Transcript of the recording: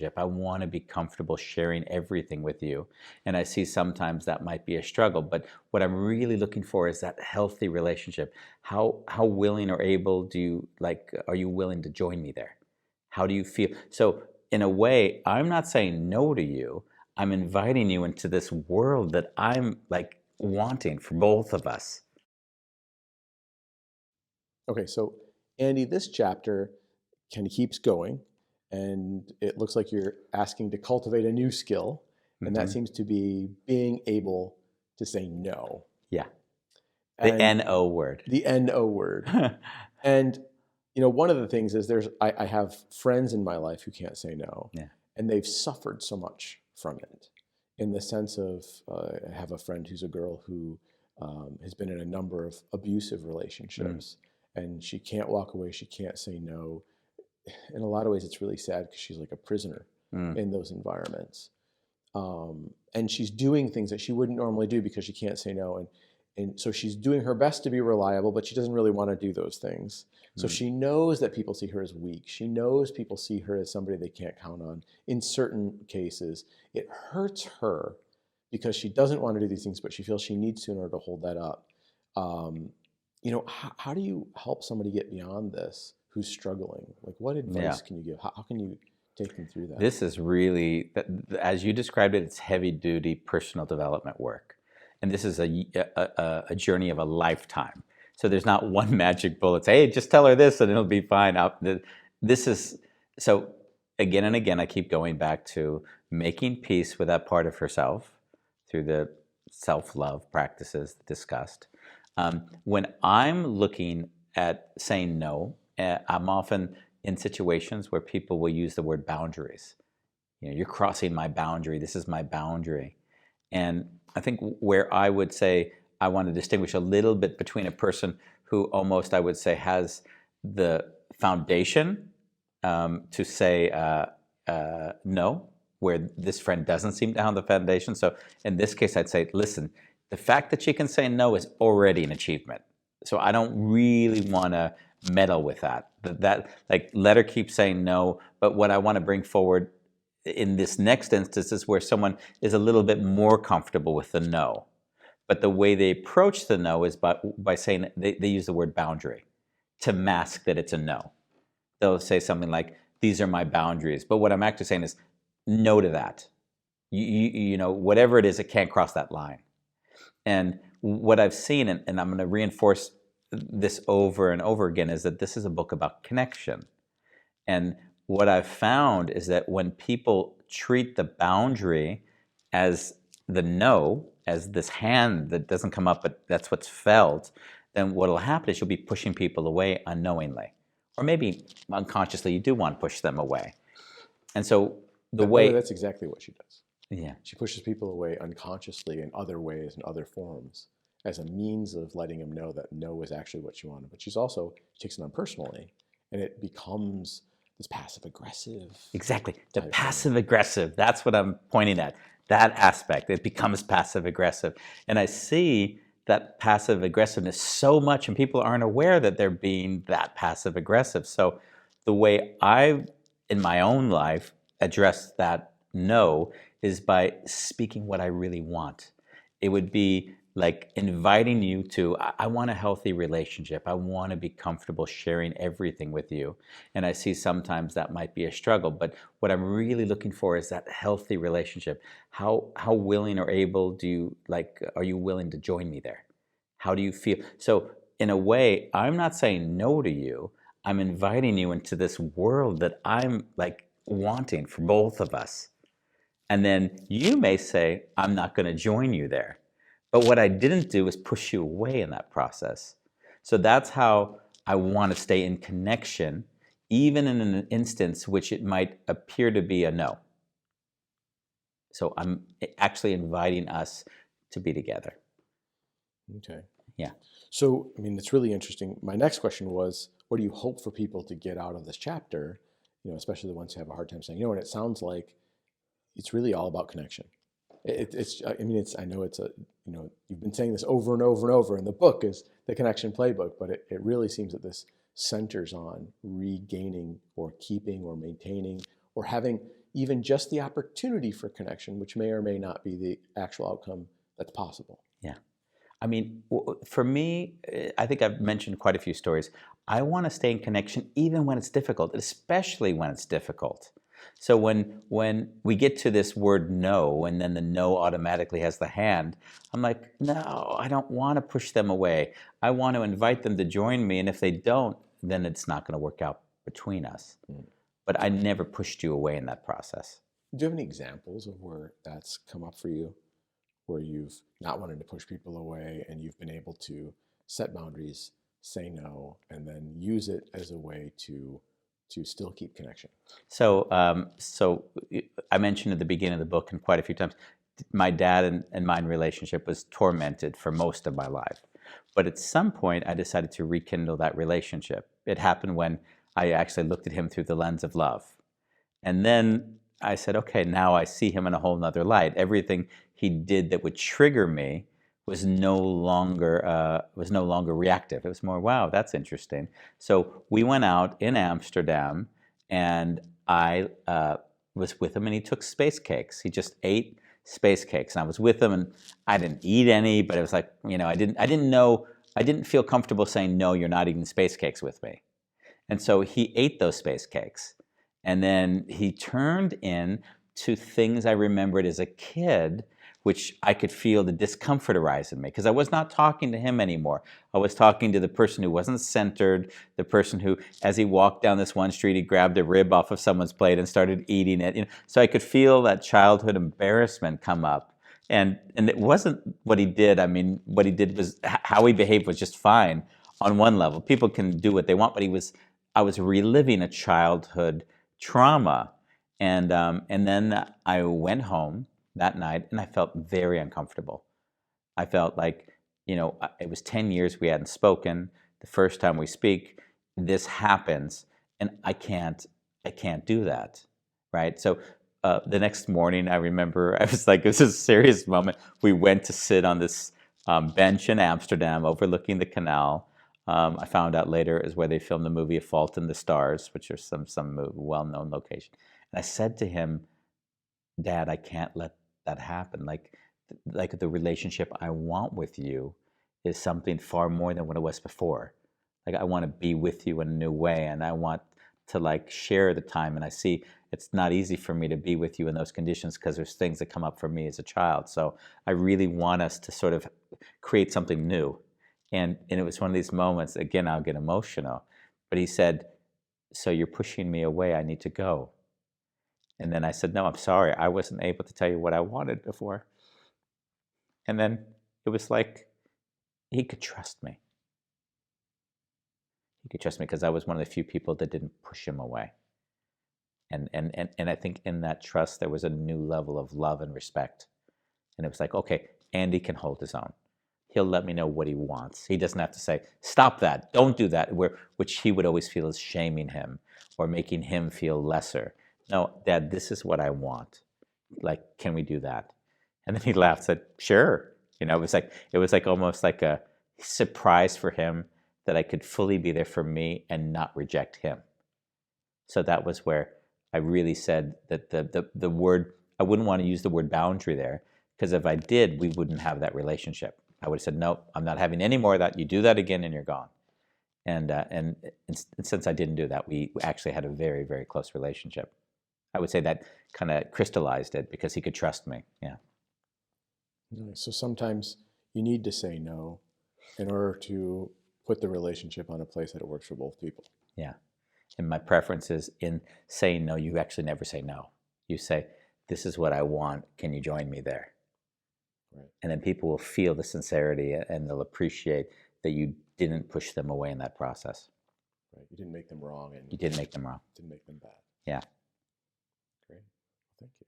I want to be comfortable sharing everything with you. And I see sometimes that might be a struggle, but what I'm really looking for is that healthy relationship. How willing or able do you are you willing to join me there? How do you feel? So in a way, I'm not saying no to you. I'm inviting you into this world that I'm wanting for both of us. Okay, so Andy, this chapter kind of keeps going, and it looks like you're asking to cultivate a new skill, and that Hmm. seems to be being able to say no. Yeah, the And N-O word. the NO word. And one of the things is I have friends in my life who can't say no, Yeah. and they've suffered so much from it. In the sense of, I have a friend who's a girl who has been in a number of abusive Mm, relationships, and she can't walk away. She can't say no. In a lot of ways, it's really sad because she's like a prisoner mm, in those environments. And she's doing things that she wouldn't normally do because she can't say no. And so she's doing her best to be reliable, but she doesn't really want to do those things. So mm. she knows that people see her as weak. She knows people see her as somebody they can't count on. In certain cases, it hurts her because she doesn't want to do these things, but she feels she needs to in order to hold that up. Um, how do you help somebody get beyond this who's struggling? Like, what Yeah. advice can you give? How can you take them through that? This is really, as you described it, it's heavy duty personal development work. And this is a journey of a lifetime. So there's not one magic bullet. Say, hey, just tell her this and it'll be fine. This is, so again and again, I keep going back to making peace with that part of herself through the self-love practices discussed. When I'm looking at saying no, I'm often in situations where people will use the word boundaries. You're crossing my boundary. This is my boundary. And I think where I would say I want to distinguish a little bit between a person who almost, I would say, has the foundation to say no, where this friend doesn't seem to have the foundation. So in this case, I'd say, listen, the fact that she can say no is already an achievement. So I don't really want to meddle with that. Let her keep saying no. But what I want to bring forward in this next instance is where someone is a little bit more comfortable with the no. But the way they approach the no is by saying they use the word boundary to mask that it's a no. They'll say something like, these are my boundaries. But what I'm actually saying is no to that. Whatever it is, it can't cross that line. And what I've seen, and I'm going to reinforce this over and over again, is that this is a book about connection. And what I've found is that when people treat the boundary as the no, as this hand that doesn't come up, but that's what's felt, then what will happen is you'll be pushing people away unknowingly. Or maybe unconsciously you do want to push them away. And so the By the way, way, that's exactly what she does. yeah, She pushes people away unconsciously in other ways and other forms as a means of letting them know that no is actually what she wanted. But she takes it on personally, and it becomes this passive aggressive exactly. The type thing. passive aggressive, that's what I'm pointing at. That aspect, it becomes passive aggressive. And I see that passive aggressiveness so much, and people aren't aware that they're being that passive aggressive. So the way I, in my own life, address that no is by speaking what I really want. It would be like inviting you to, I want a healthy relationship. I want to be comfortable sharing everything with you. And I see sometimes that might be a struggle, but what I'm really looking for is that healthy relationship. How willing or able do you are you willing to join me there? How do you feel? So in a way, I'm not saying no to you. I'm inviting you into this world that I'm wanting for both of us. And then you may say, I'm not going to join you there. But what I didn't do is push you away in that process. So that's how I want to stay in connection, even in an instance which it might appear to be a no. So I'm actually inviting us to be together. Okay. Yeah. So, I mean, it's really interesting. My next question was, what do you hope for people to get out of this chapter? Especially the ones who have a hard time saying, and it sounds like it's really all about connection. I mean, I know it's you've been saying this over and over and over, and the book is the connection playbook, but it really seems that this centers on regaining or keeping or maintaining or having even just the opportunity for connection, which may or may not be the actual outcome that's possible. Yeah. I mean, for me, I think I've mentioned quite a few stories. I want to stay in connection even when it's difficult, especially when it's difficult. So when we get to this word no, and then the no automatically has the hand, I'm like, no, I don't want to push them away. I want to invite them to join me, and if they don't, then it's not going to work out between us. But I never pushed you away in that process. Do you have any examples of where that's come up for you, where you've not wanted to push people away and you've been able to set boundaries, say no, and then use it as a way to still keep connection? So, I mentioned at the beginning of the book, and quite a few times, my dad and mine relationship was tormented for most of my life. But at some point, I decided to rekindle that relationship. It happened when I actually looked at him through the lens of love. And then I said, okay, now I see him in a whole nother light. Everything he did that would trigger me was no longer reactive. It was more, wow, that's interesting. So we went out in Amsterdam, and I was with him, and he took space cakes. He just ate space cakes, and I was with him, and I didn't eat any, but it was like, I didn't feel comfortable saying, no, you're not eating space cakes with me. And so he ate those space cakes. And then he turned in to things I remembered as a kid, which I could feel the discomfort arise in me, because I was not talking to him anymore. I was talking to the person who wasn't centered, the person who, as he walked down this one street, he grabbed a rib off of someone's plate and started eating it. So I could feel that childhood embarrassment come up. And it wasn't what he did. I mean, what he did was, how he behaved was just fine on one level. People can do what they want, but I was reliving a childhood trauma. And then I went home that night, and I felt very uncomfortable. I felt like, it was 10 years we hadn't spoken. The first time we speak, this happens, and I can't do that, right? So the next morning, I remember, I was like, this is a serious moment. We went to sit on this bench in Amsterdam overlooking the canal. I found out later is where they filmed the movie A Fault in the Stars, which are some well-known location. And I said to him, Dad, I can't let that happen. Like the relationship I want with you is something far more than what it was before. Like, I want to be with you in a new way, and I want to share the time. And I see it's not easy for me to be with you in those conditions, because there's things that come up for me as a child. So I really want us to sort of create something new. And it was one of these moments, again, I'll get emotional, but he said, so you're pushing me away, I need to go. And then I said, no, I'm sorry, I wasn't able to tell you what I wanted before. And then it was like he could trust me. He could trust me because I was one of the few people that didn't push him away. And I think in that trust, there was a new level of love and respect. And it was like, okay, Andy can hold his own. He'll let me know what he wants. He doesn't have to say, stop that, don't do that, which he would always feel is shaming him or making him feel lesser. No, Dad, this is what I want. Like, can we do that? And then he laughed, said, sure. It was like almost like a surprise for him that I could fully be there for me and not reject him. So that was where I really said that the word, I wouldn't want to use the word boundary there, because if I did, we wouldn't have that relationship. I would have said, no, I'm not having any more of that. You do that again and you're gone. And since I didn't do that, we actually had a very, very close relationship. I would say that kind of crystallized it, because he could trust me. Yeah. Nice. So sometimes you need to say no in order to put the relationship on a place that it works for both people. Yeah. And my preference is, in saying no, you actually never say no. You say, this is what I want. Can you join me there? Right. And then people will feel the sincerity, and they'll appreciate that you didn't push them away in that process. Right. You didn't make them wrong. And you didn't make them wrong. Didn't make them bad. Yeah. Great. Thank you.